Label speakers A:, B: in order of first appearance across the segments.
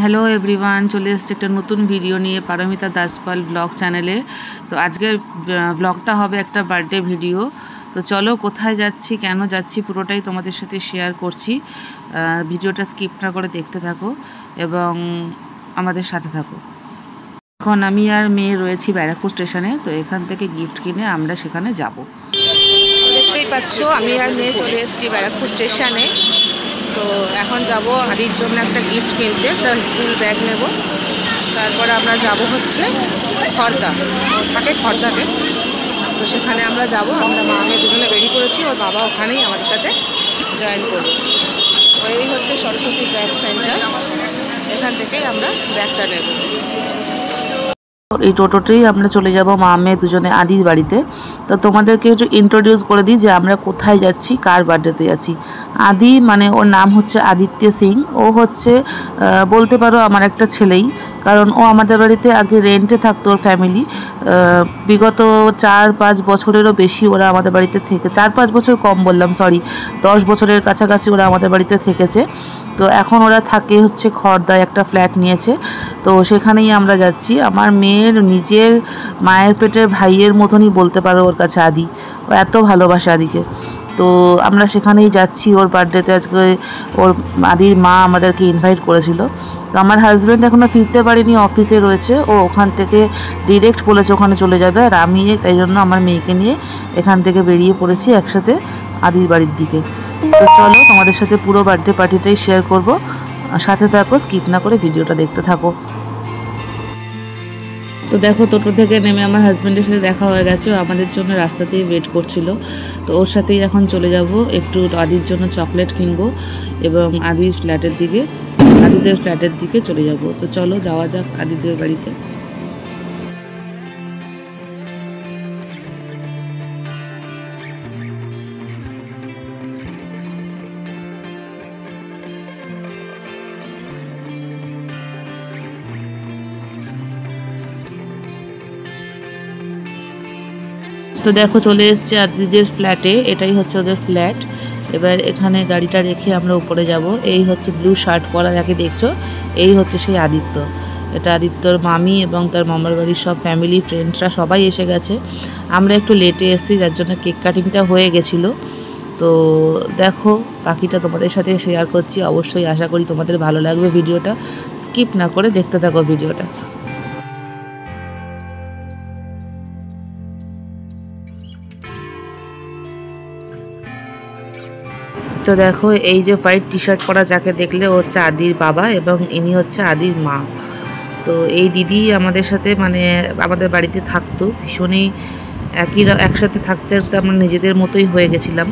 A: Hello everyone, চলে এসেছে একটা নতুন ভিডিও নিয়ে পারমিতা দাসপাল ব্লগ চ্যানেলে। তো আজকের ব্লগটা হবে একটা বার্থডে ভিডিও। তো চলো, কোথায় যাচ্ছি, কেন যাচ্ছি, পুরোটাই তোমাদের সাথে শেয়ার করছি। ভিডিওটা স্কিপ না করে দেখতে থাকো এবং আমাদের সাথে থাকো। এখন আমি আর মেয়ে রয়েছি ব্যারাকপুর স্টেশনে। তো এখান থেকে গিফট কিনে আমরা সেখানে যাব। দেখতেই পাচ্ছ, আমি আর মেয়ে চলে এসেছি ব্যারাকপুর স্টেশনে। তো এখন যাব আদির জন্য একটা গিফট কিনতে, একটা স্কুল ব্যাগ নেব। তারপরে আমরা যাব হচ্ছে খর্দা, থাকে খর্দাতে। তো সেখানে আমরা যাব, আমরা মা মেয়ে দুজনে বেরিয়ে পড়েছি, ওর বাবা ওখানেই আমাদের সাথে জয়েন করবে। তো এই হচ্ছে সরস্বতী ব্যাগ সেন্টার, এখান থেকেই আমরা ব্যাগটা নেব। এই টোটোতেই আমরা চলে যাব মা মেয়ে দুজনে আদির বাড়িতে। তো তোমাদেরকে একটু ইন্ট্রোডিউস করে দিই যে আমরা কোথায় যাচ্ছি, কার বার্থডেতে যাচ্ছি। আদি মানে ওর নাম হচ্ছে আদিত্য সিং। ও হচ্ছে বলতে পারো আমার একটা ছেলেই, কারণ ও আমাদের বাড়িতে আগে রেন্টে থাকতো। ওর ফ্যামিলি বিগত 4-5 বছরেরও বেশি ওরা আমাদের বাড়িতে থেকে, 4-5 বছর কম বললাম, সরি, 10 বছরের কাছাকাছি ওরা আমাদের বাড়িতে থেকেছে। তো এখন ওরা থাকে হচ্ছে খর্দায়, একটা ফ্ল্যাট নিয়েছে। তো সেখানেই আমরা যাচ্ছি। আমার মেয়ের নিজের মায়ের পেটের ভাইয়ের মতনই বলতে পারো ওর কাছে আদি। ও এত ভালোবাসে আদিকে। তো আমরা সেখানেই যাচ্ছি ওর বার্থডেতে। আজকে ওর আদির মা আমাদেরকে ইনভাইট করেছিল। তো আমার হাজব্যান্ড এখনও ফিরতে পারেনি, অফিসে রয়েছে। ও ওখান থেকে ডিরেক্ট বলেছে ওখানে চলে যাবে, আর আমি তাই জন্য আমার মেয়েকে নিয়ে এখান থেকে বেরিয়ে পড়েছি একসাথে আদির বাড়ির দিকে। তো চলো, তোমাদের সাথে পুরো বার্থডে পার্টিটাই শেয়ার করব, সাথে থাকো, স্কিপ না করে ভিডিওটা দেখতে থাকো। তো দেখো, টোটো থেকে নেমে আমার হাজব্যান্ডের সাথে দেখা হয়ে গেছে। ও আমাদের জন্য রাস্তাতেই ওয়েট করছিল। তো ওর সাথেই এখন চলে যাব, একটু আদির জন্য চকলেট কিনবো এবং আদিদের ফ্ল্যাটের দিকে চলে যাব। তো চলো যাওয়া যাক আদিদের বাড়িতে। তো দেখো, চলে এসছে আদিদের ফ্ল্যাটে। এটাই হচ্ছে ওদের ফ্ল্যাট। এবার এখানে গাড়িটা রেখে আমরা উপরে যাব। এই হচ্ছে ব্লু শার্ট পরা যাকে দেখছো, এই হচ্ছে সেই আদিত্য। এটা আদিত্যর মামি এবং তার মামার বাড়ির সব ফ্যামিলি ফ্রেন্ডরা সবাই এসে গেছে। আমরা একটু লেটে এসেছি, যার জন্য কেক কাটিংটা হয়ে গেছিলো। তো দেখো, বাকিটা তোমাদের সাথে শেয়ার করছি। অবশ্যই আশা করি তোমাদের ভালো লাগবে ভিডিওটা। স্কিপ না করে দেখতে থাকো ভিডিওটা। তো দেখো, এই যে হোয়াইট টি শার্ট পরা যাকে দেখলে, ও হচ্ছে আদির বাবা এবং ইনি হচ্ছে আদির মা। তো এই দিদি আমাদের সাথে মানে আমাদের বাড়িতে থাকতো। ভীষণই একসাথে থাকতে থাকতে আমরা নিজেদের মতোই হয়ে গেছিলাম।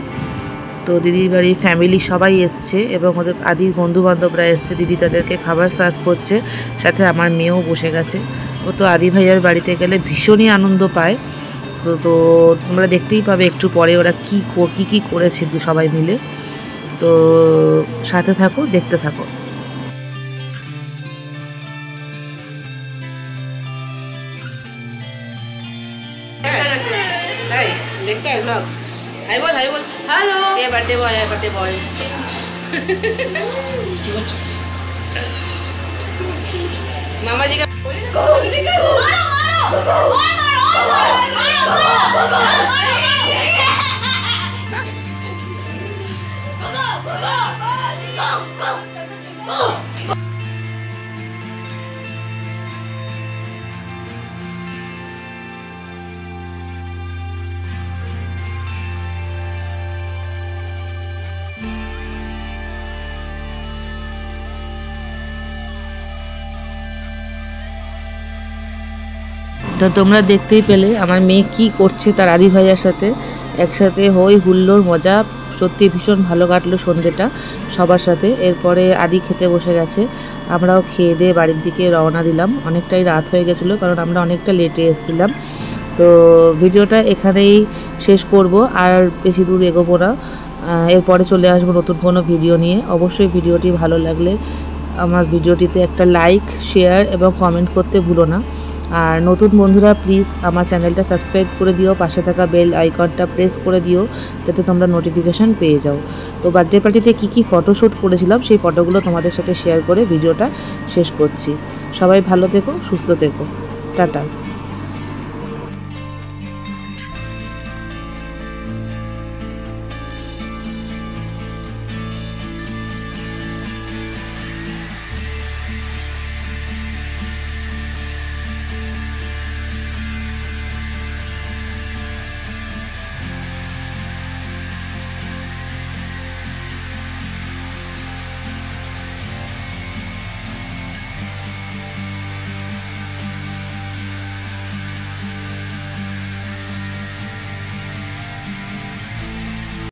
A: তো দিদির বাড়ির ফ্যামিলি সবাই এসছে এবং ওদের আদির বন্ধু বান্ধবরা এসছে। দিদি তাদেরকে খাবার সার্ভ করছে, সাথে আমার মেয়েও বসে গেছে। ও তো আদি ভাইয়ার বাড়িতে গেলে ভীষণই আনন্দ পায়। তো তোমরা দেখতেই পাবে একটু পরে ওরা কী করেছে সবাই মিলে। তো সাথে থাকো, দেখতে থাকো। देखता है ब्लॉग। हाय बोल हेलो, ये बर्थडे बॉय मामा जी का তো তোমরা দেখতেই পেলে আমার মেয়ে কি করছে তার আদি ভাইয়ার সাথে। একসাথে হই হুল্লোড় মজা, সত্যি ভীষণ ভালো কাটলো সন্ধ্যেটা সবার সাথে। এরপরে আদি খেতে বসে গেছে, আমরাও খেয়ে দিয়ে বাড়ির দিকে রওনা দিলাম। অনেকটাই রাত হয়ে গেছিলো, কারণ আমরা অনেকটা লেটে এসেছিলাম। তো ভিডিওটা এখানেই শেষ করব, আর বেশি দূর এগোবো না। এরপরে চলে আসবো নতুন কোনো ভিডিও নিয়ে। অবশ্যই ভিডিওটি ভালো লাগলে আমার ভিডিওটিতে একটা লাইক, শেয়ার এবং কমেন্ট করতে ভুলো না। আর নতুন বন্ধুরা প্লিজ আমার চ্যানেলটা সাবস্ক্রাইব করে দিও, পাশে থাকা বেল আইকনটা প্রেস করে দিও যাতে তোমরা নোটিফিকেশান পেয়ে যাও। তো বার্থডে পার্টিতে কী ফটোশ্যুট করেছিলাম সেই ফটোগুলো তোমাদের সাথে শেয়ার করে ভিডিওটা শেষ করছি। সবাই ভালো থেকো, সুস্থ থেকো, টাটা।